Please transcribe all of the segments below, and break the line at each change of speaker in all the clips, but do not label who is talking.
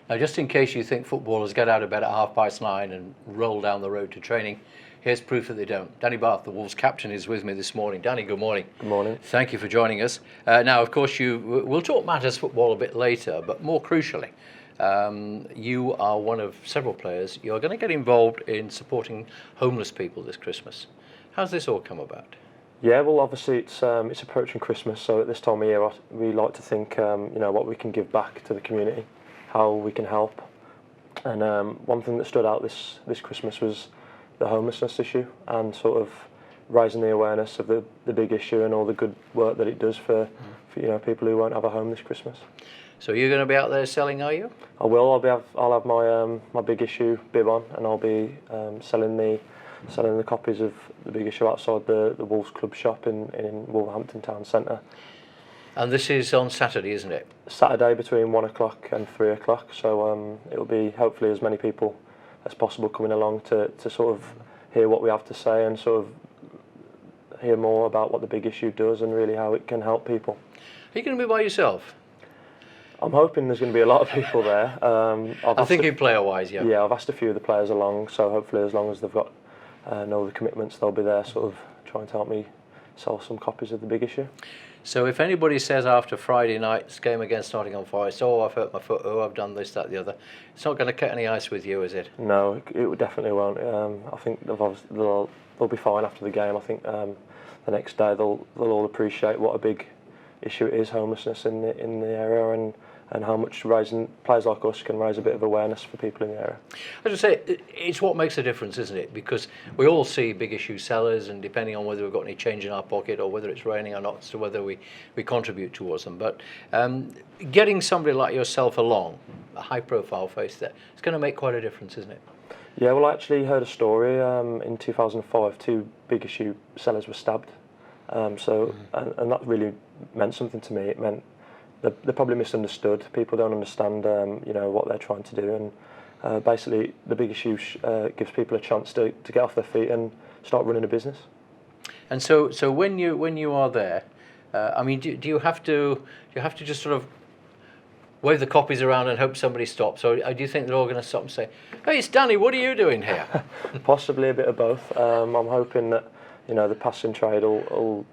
Now, just in case you think footballers get out of bed at 9:30 and roll down the road to training, here's proof that they don't. Danny Batth, the Wolves captain, is with me this morning. Danny, good morning.
Good morning.
Thank you for joining us. Now, of course, we'll talk matters football a bit later, but more crucially, you are one of several players. You're going to get involved in supporting homeless people this Christmas. How's this all come about?
Yeah, well, obviously it's approaching Christmas, so at this time of year we like to think, what we can give back to the community, how we can help. And one thing that stood out this Christmas was the homelessness issue and sort of raising the awareness of the big issue and all the good work that it does for people who won't have a home this Christmas.
So you're going to be out there selling, are you?
I will. I'll have my big issue bib on, and I'll be selling the copies of the big issue outside the Wolves Club shop in Wolverhampton Town Centre.
And this is on Saturday, isn't it?
Saturday between 1 o'clock and 3 o'clock. So it'll be hopefully as many people as possible coming along to sort of hear what we have to say and sort of hear more about what the big issue does and really how it can help people.
Are you going to be by yourself?
I'm hoping there's going to be a lot of people there.
I think player-wise, yeah.
Yeah, I've asked a few of the players along, so hopefully as long as they've got no other commitments, they'll be there sort of trying to help me sell some copies of the big issue.
So if anybody says after Friday night's game against Nottingham Forest, oh, I've hurt my foot, oh, I've done this, that, the other, it's not going to cut any ice with you, is it?
No, it definitely won't. I think they'll be fine after the game. I think the next day they'll all appreciate what a big issue it is, homelessness in the area, and how much raising players like us can raise a bit of awareness for people in the area.
I just say it's what makes a difference, isn't it? Because we all see big issue sellers, and depending on whether we've got any change in our pocket or whether it's raining or not, as to whether we contribute towards them. But getting somebody like yourself along, a high-profile face there, it's going to make quite a difference, isn't it?
Yeah, well, I actually heard a story in 2005. 2 big issue sellers were stabbed. And that really meant something to me. It meant they're probably misunderstood. People don't understand, what they're trying to do, and basically the big issue gives people a chance to get off their feet and start running a business. And
so when you are there, do you have to just sort of wave the copies around and hope somebody stops, or do you think they're all going to stop and say, "Hey, it's Danny, what are you doing here?"
Possibly a bit of both. I'm hoping that the passing trade will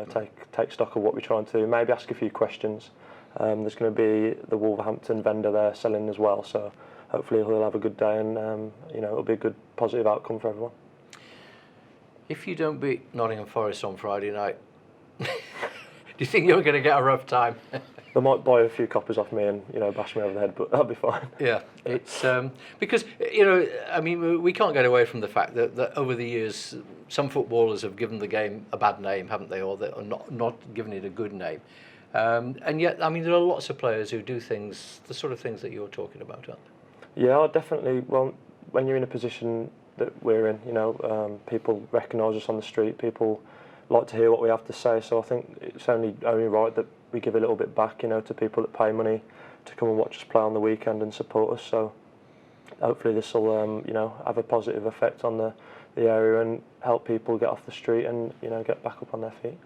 take stock of what we're trying to do. Maybe ask a few questions. There's going to be the Wolverhampton vendor there selling as well, so hopefully he'll have a good day, and it'll be a good positive outcome for everyone.
If you don't beat Nottingham Forest on Friday night, do you think you're going to get a rough time?
They might buy a few copies off me and bash me over the head, but that'll be fine.
Yeah, it's because we can't get away from the fact that over the years some footballers have given the game a bad name, haven't they, or not given it a good name. And yet, there are lots of players who do things, the sort of things that you're talking about, aren't there?
Yeah, definitely. Well, when you're in a position that we're in, people recognise us on the street. People like to hear what we have to say. So I think it's only right that we give a little bit back, to people that pay money to come and watch us play on the weekend and support us. So hopefully this will, have a positive effect on the area and help people get off the street and get back up on their feet.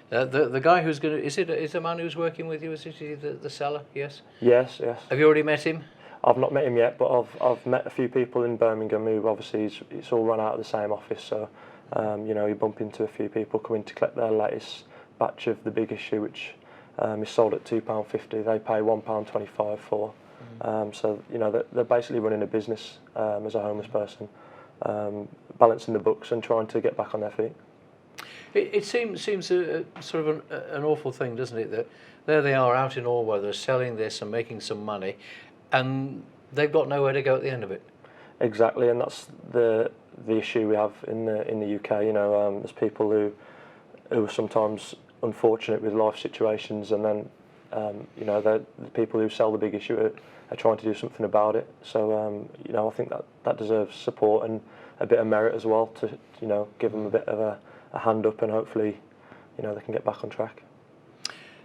The guy who's going to, is the man who's working with you, is he the seller? Yes?
Yes.
Have you already met him?
I've not met him yet, but I've met a few people in Birmingham who obviously it's all run out of the same office, so you bump into a few people coming to collect their latest batch of the big issue, which is sold at £2.50. They pay £1.25 for. So they're basically running a business as a homeless person, balancing the books and trying to get back on their feet.
It seems sort of an awful thing, doesn't it? That there they are out in all weather selling this and making some money, and they've got nowhere to go at the end of it. Exactly,
and that's the issue we have in the UK. There's people who are sometimes unfortunate with life situations, and then the people who sell the big issue are trying to do something about it. So I think that deserves support and a bit of merit as well to give them a bit of a hand up, and hopefully they can get back on track.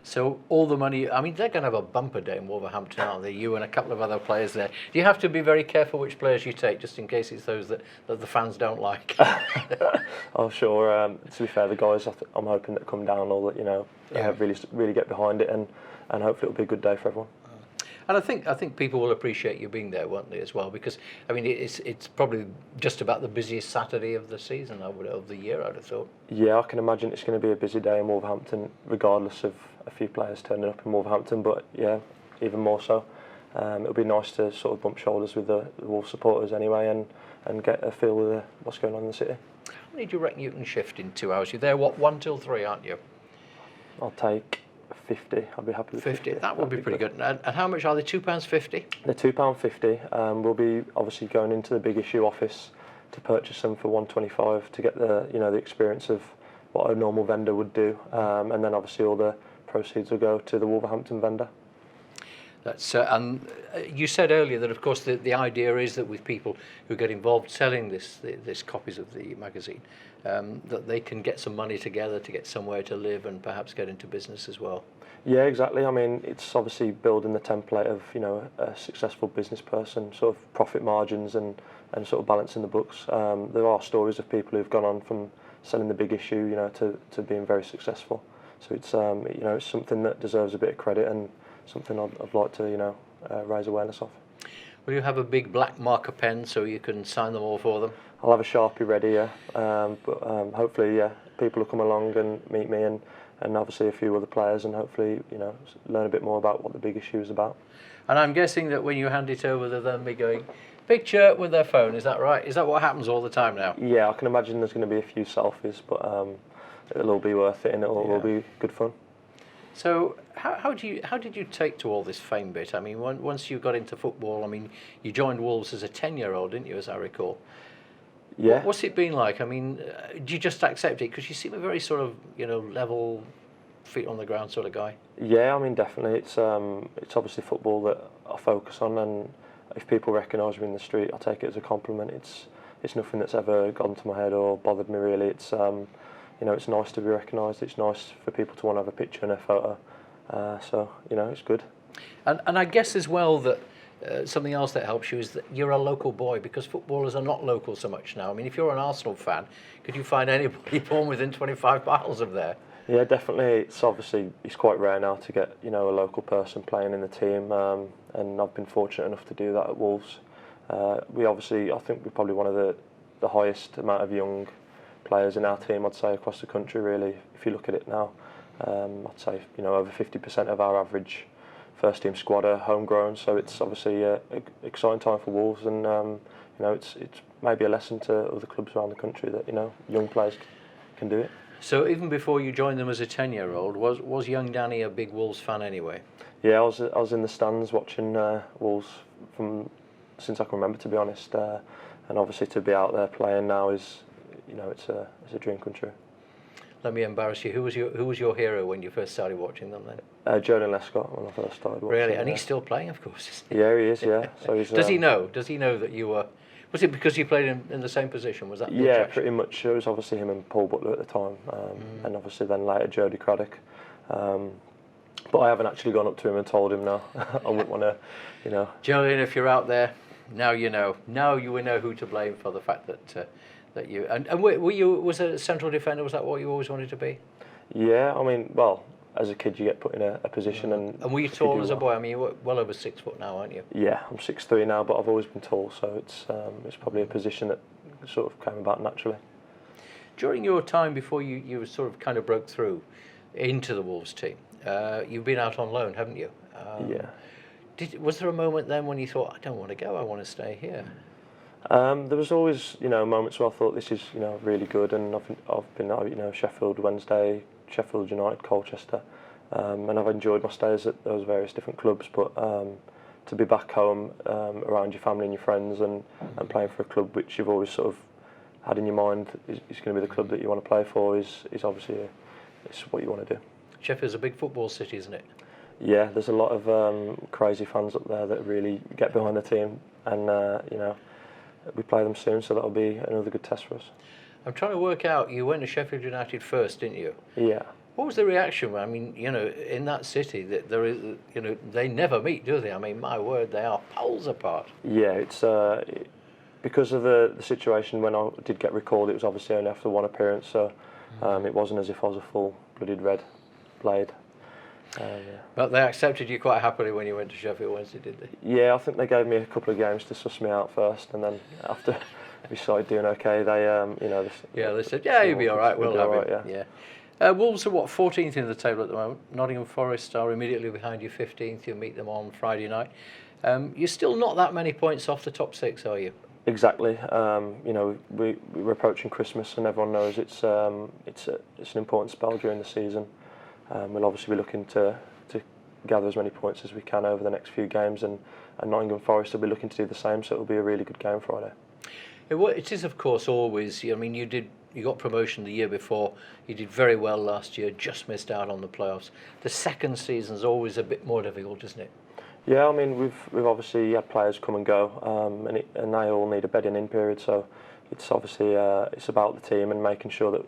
So all the money, they're going to have a bumper day in Wolverhampton, aren't they? You and a couple of other players there. Do you have to be very careful which players you take, just in case it's those that the fans don't like?
Oh, sure. To be fair, the guys I'm hoping that come down, all that really get behind it, and hopefully it'll be a good day for everyone.
And I think people will appreciate you being there, won't they, as well? Because I mean, it's probably just about the busiest Saturday of the season, of the year, I'd have thought.
Yeah, I can imagine it's going to be a busy day in Wolverhampton, regardless of a few players turning up in Wolverhampton. But yeah, even more so. It'll be nice to sort of bump shoulders with the Wolves supporters anyway, and get a feel of what's going on in the city.
How many do you reckon you can shift in 2 hours? You're there, what, 1 till 3, aren't you?
I'll take 50. I'll be happy with 50.
That would be pretty good. And how much are they? £2.50?
They're £2.50. We'll be obviously going into the big issue office to purchase them for £1.25 to get the experience of what a normal vendor would do, and then obviously all the proceeds will go to the Wolverhampton vendor.
That's and you said earlier that of course the idea is that with people who get involved selling this copies of the magazine, that they can get some money together to get somewhere to live and perhaps get into business as well.
Yeah, exactly. I mean, it's obviously building the template of a successful business person, sort of profit margins and sort of balancing the books. There are stories of people who've gone on from selling the big issue, to being very successful. So it's it's something that deserves a bit of credit and something I'd like to raise awareness of.
Will you have a big black marker pen so you can sign them all for them?
I'll have a Sharpie ready, yeah. But hopefully, yeah, people will come along and meet me and obviously a few other players and hopefully, learn a bit more about what the big issue is about.
And I'm guessing that when you hand it over, they'll then be going, picture with their phone, is that right? Is that what happens all the time now?
Yeah, I can imagine there's going to be a few selfies, but it'll all be worth it and it'll all be good fun.
So how did you take to all this fame bit? I mean, once you got into football, I mean, you joined Wolves as a 10-year-old, didn't you, as I recall?
Yeah.
What's it been like? I mean, do you just accept it? Because you seem a very sort of, level, feet on the ground sort of guy.
Yeah, I mean, definitely. It's obviously football that I focus on, and if people recognise me in the street, I take it as a compliment. It's nothing that's ever gone to my head or bothered me really. It's it's nice to be recognised. It's nice for people to want to have a picture and a photo. So it's good.
And I guess as well that something else that helps you is that you're a local boy, because footballers are not local so much now. I mean, if you're an Arsenal fan, could you find anybody born within 25 miles of there?
Yeah, definitely. It's quite rare now to get a local person playing in the team, and I've been fortunate enough to do that at Wolves. I think we're probably one of the highest amount of young players in our team, I'd say, across the country. Really, if you look at it now, I'd say over 50% of our average first team squad are homegrown. So it's obviously an exciting time for Wolves, and it's maybe a lesson to other clubs around the country that young players can do it.
So even before you joined them as a 10-year-old, was young Danny a big Wolves fan anyway?
Yeah, I was in the stands watching Wolves since I can remember, to be honest. And obviously to be out there playing now is, it's a dream come true.
Let me embarrass you. Who was your hero when you first started watching them then?
Jordan Lescott, when I first started watching.
Really, and he's still playing, of course, isn't he?
Yeah, he is. Yeah. So he's,
Does he know? Does he know that you were? Was it because you played in the same position? Was that?
Yeah, pretty much. It was obviously him and Paul Butler at the time, and obviously then later Jody Craddock. But I haven't actually gone up to him and told him now. I wouldn't want to,
Julian, if you're out there, now you know. Now you will know who to blame for the fact that you and were you was a central defender? Was that what you always wanted to be?
Yeah, I mean, well, as a kid you get put in a position and
were you tall as a boy? I mean, you're well over 6 foot now, aren't you?
Yeah, I'm 6'3" now, but I've always been tall, so it's probably a position that sort of came about naturally.
During your time before you sort of kind of broke through into the Wolves team, you've been out on loan, haven't you?
Yeah.
Was there a moment then when you thought, I don't want to go, I want to stay here?
There was always, moments where I thought this is, really good, and I've been, Sheffield Wednesday, Sheffield United, Colchester, and I've enjoyed my stays at those various different clubs. But to be back home around your family and your friends and playing for a club which you've always sort of had in your mind is going to be the club that you want to play for is obviously it's what you want to do.
Sheffield's a big football city, isn't it?
Yeah, there's a lot of crazy fans up there that really get behind the team, and we play them soon, so that'll be another good test for us.
I'm trying to work out, you went to Sheffield United first, didn't you?
Yeah.
What was the reaction? I mean, in that city, that there is, they never meet, do they? I mean, my word, they are poles apart.
Yeah, it's because of the situation when I did get recalled. It was obviously only after one appearance, so it wasn't as if I was a full-blooded red blade. Yeah.
But they accepted you quite happily when you went to Sheffield Wednesday, did they?
Yeah, I think they gave me a couple of games to suss me out first, and then after we started doing okay, they,
They said, yeah, you'll be all right, we'll have him. Yeah. Wolves are, 14th in the table at the moment. Nottingham Forest are immediately behind you, 15th. You'll meet them on Friday night. You're still not that many points off the top 6, are you?
Exactly. We're approaching Christmas, and everyone knows it's an important spell during the season. We'll obviously be looking to gather as many points as we can over the next few games, and Nottingham Forest will be looking to do the same. So it will be a really good game Friday.
It is, of course, always. I mean, you got promotion the year before. You did very well last year. Just missed out on the playoffs. The second season's always a bit more difficult, isn't it?
Yeah, I mean we've obviously had players come and go, and they all need a bedding in period. So it's obviously it's about the team and making sure that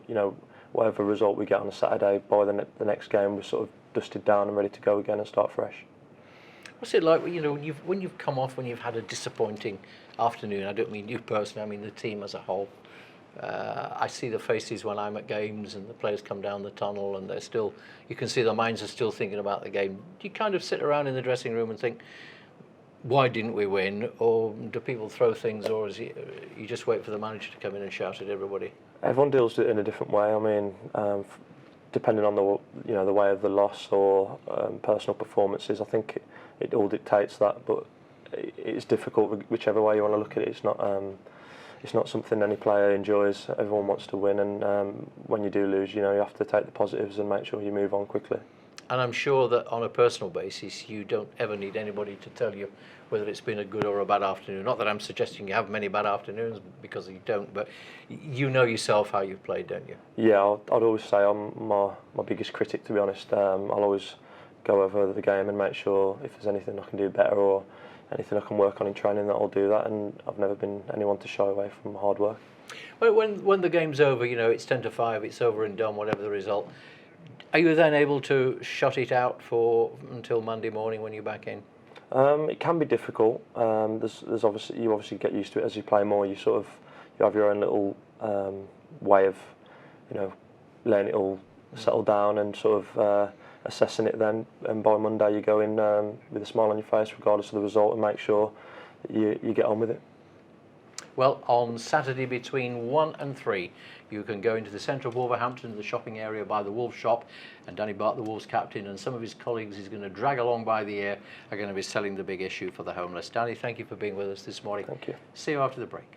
whatever result we get on a Saturday, by the next game we're sort of dusted down and ready to go again and start fresh.
What's it like, when you've come off, when you've had a disappointing afternoon? I don't mean you personally, I mean the team as a whole. I see the faces when I'm at games and the players come down the tunnel and you can see their minds are still thinking about the game. Do you kind of sit around in the dressing room and think, why didn't we win? Or do people throw things, or you just wait for the manager to come in and shout at everybody?
Everyone deals with it in a different way. I mean, depending on the way of the loss or personal performances, I think it all dictates that. But it's difficult whichever way you want to look at it. It's not something any player enjoys. Everyone wants to win, and when you do lose, you have to take the positives and make sure you move on quickly.
And I'm sure that on a personal basis, you don't ever need anybody to tell you whether it's been a good or a bad afternoon. Not that I'm suggesting you have many bad afternoons, because you don't, but you know yourself how you've played, don't you?
Yeah, I'd always say I'm my biggest critic, to be honest. I'll always go over the game and make sure if there's anything I can do better or anything I can work on in training, that I'll do that, and I've never been anyone to shy away from hard work.
Well, when the game's over, it's 10-5, it's over and done, whatever the result, are you then able to shut it out until Monday morning when you're back in?
It can be difficult. There's obviously you get used to it as you play more. You have your own little way of letting it all settle down and sort of assessing it then. And by Monday you go in with a smile on your face, regardless of the result, and make sure that you get on with it.
Well, on Saturday between 1 and 3, you can go into the centre of Wolverhampton, the shopping area by the Wolves shop, and Danny Batth, the Wolves captain, and some of his colleagues he's going to drag along by the ear, are going to be selling the big issue for the homeless. Danny, thank you for being with us this morning.
Thank you.
See you after the break.